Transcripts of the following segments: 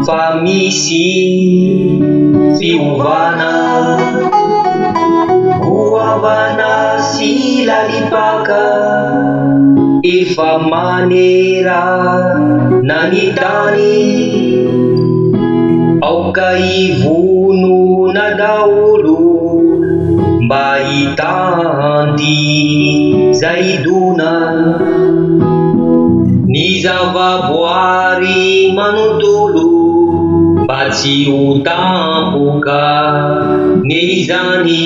Fa misy fiovana hoavana sy lalipaka efa manera nany tany aoka ivonona daholo mba hitandy zay idona ny zavaboary manontolo mba tsy ho tampoka ny izany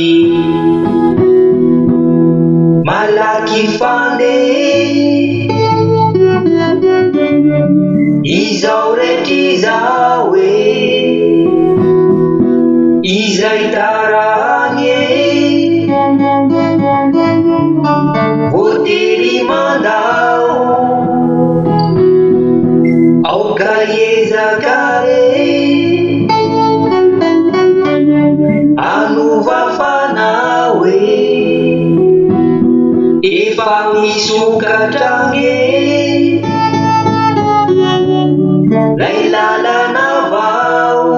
malaky fande izao rehetra izao izay taranye voatery mandao aoka iezakare anovafanao efa misokatrane lay lalana vao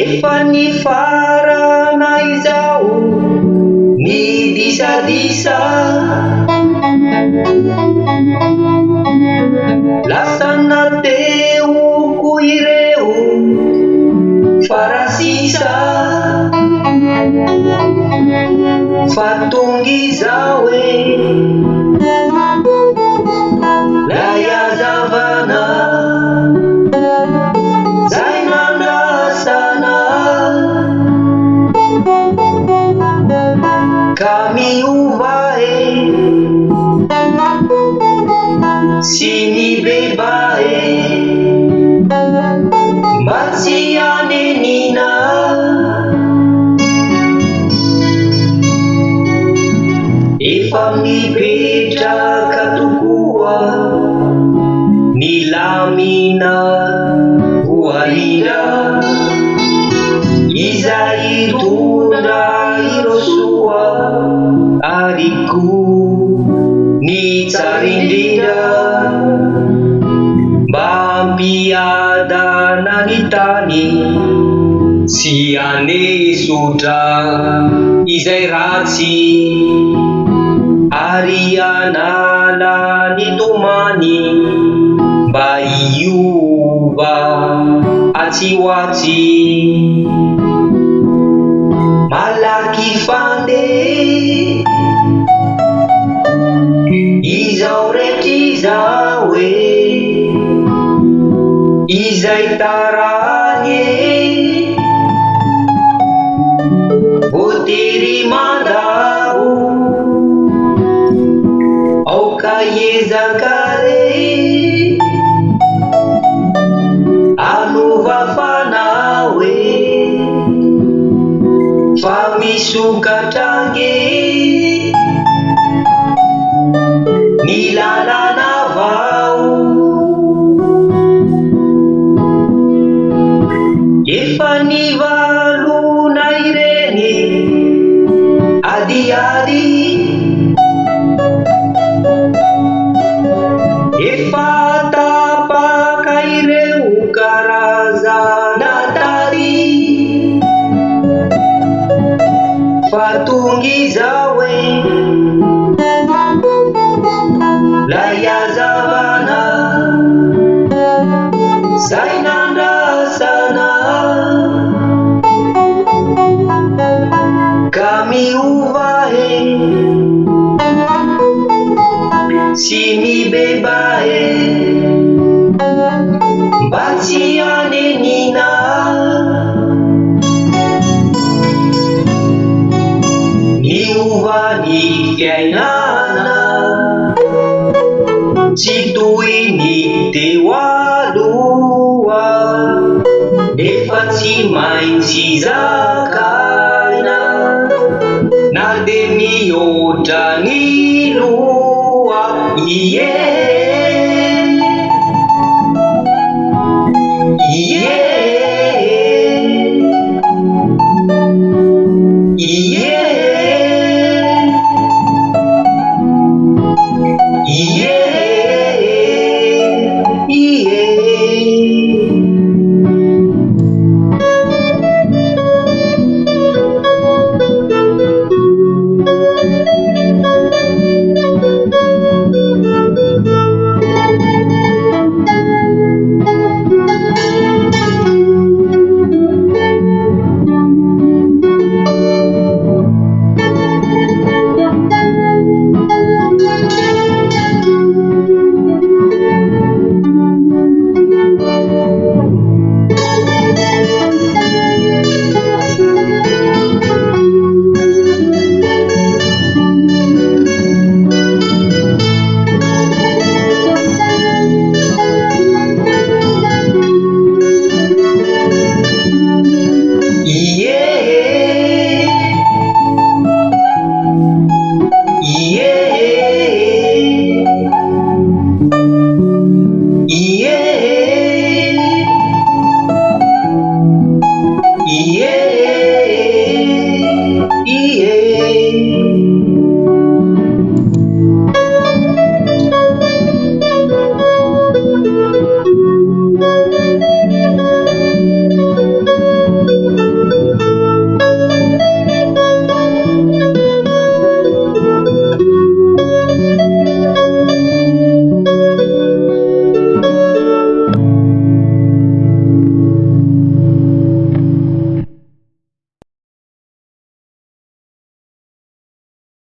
efa nifarana izao ny disadisa lasa nateoko ireo farasisa fatongy zao lay azavana zay nandrasana ka miova sy mibeba mba tsy anenina efa mipetraka tokoa ny lamina voahira izay tondra irosoa ariko ny tsarindrindra mba ampiadana ny tany sy anesotra izay ratsy ary anala ny tomany mba iova atsihoatsy malaky fande izao rehetra izao izay taranye voatery mandao aoka iezakare anovafanao fa misokatrange ny lalana vao efa nivalona ireny adiady efa tapaka ireo karazana tary fatongy zao lay azavana zay nandrasana ka miova sy mibeba mba tsy anenina niova ny fiainana Tsy toy ny teo aloha, efa tsy maintsy zakaina, na de mihoatra ny loha, ie.